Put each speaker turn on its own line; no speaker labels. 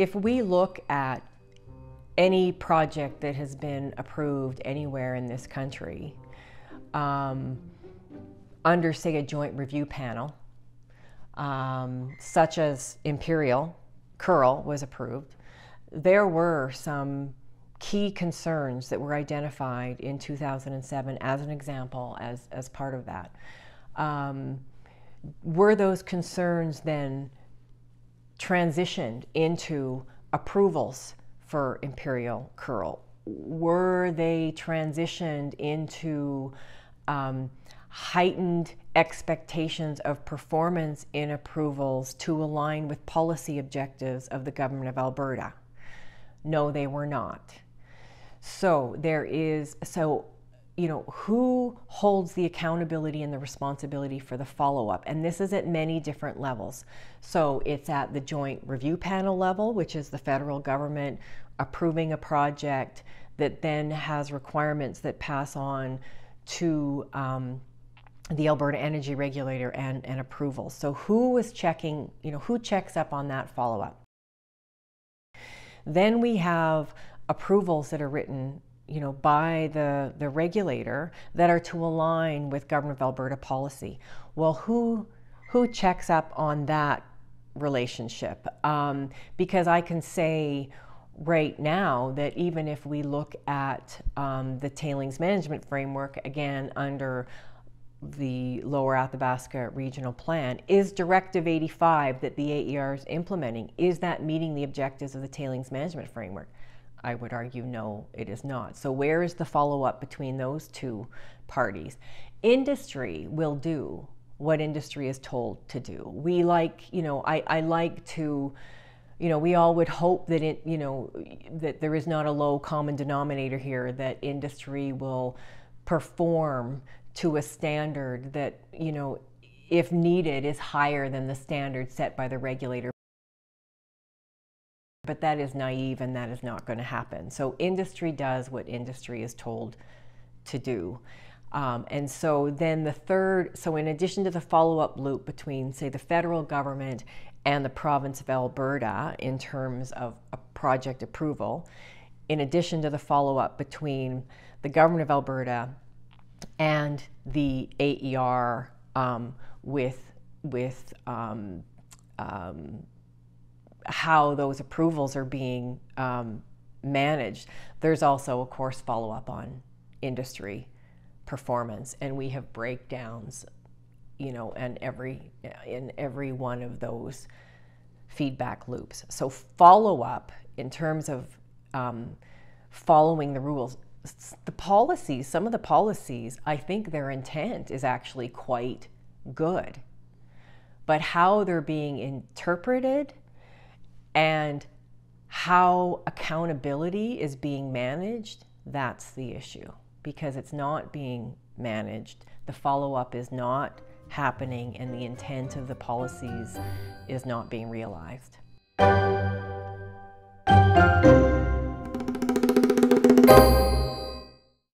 if we look at any project that has been approved anywhere in this country, under, say, a joint review panel, such as Imperial Curl was approved, there were some key concerns that were identified in 2007 as an example, as part of that. Were those concerns then transitioned into approvals for Imperial Curl? Were they transitioned into heightened expectations of performance in approvals to align with policy objectives of the Government of Alberta? No, they were not. So who holds the accountability and the responsibility for the follow-up? And this is at many different levels. So it's at the joint review panel level, which is the federal government approving a project that then has requirements that pass on to the Alberta Energy Regulator and approval. So who is checking, who checks up on that follow-up? Then we have approvals that are written by the regulator that are to align with Government of Alberta policy. Well, who checks up on that relationship? Because I can say right now that even if we look at the tailings management framework, again under the Lower Athabasca Regional Plan, is Directive 85 that the AER is implementing, is that meeting the objectives of the tailings management framework? I would argue no, it is not. So where is the follow-up between those two parties? Industry will do what industry is told to do. We like, I like to, we all would hope that that there is not a low common denominator here, that industry will perform to a standard that, if needed, is higher than the standard set by the regulator. But that is naive, and that is not going to happen. So industry does what industry is told to do. And so then so in addition to the follow-up loop between, say, the federal government and the province of Alberta in terms of a project approval, in addition to the follow-up between the Government of Alberta and the AER with how those approvals are being managed, there's also, of course, follow-up on industry performance, and we have breakdowns, and in every one of those feedback loops. So follow-up in terms of following the rules. The policies, some of the policies, I think their intent is actually quite good, but how they're being interpreted and how accountability is being managed, that's the issue, because it's not being managed. The follow-up is not happening, and the intent of the policies is not being realized.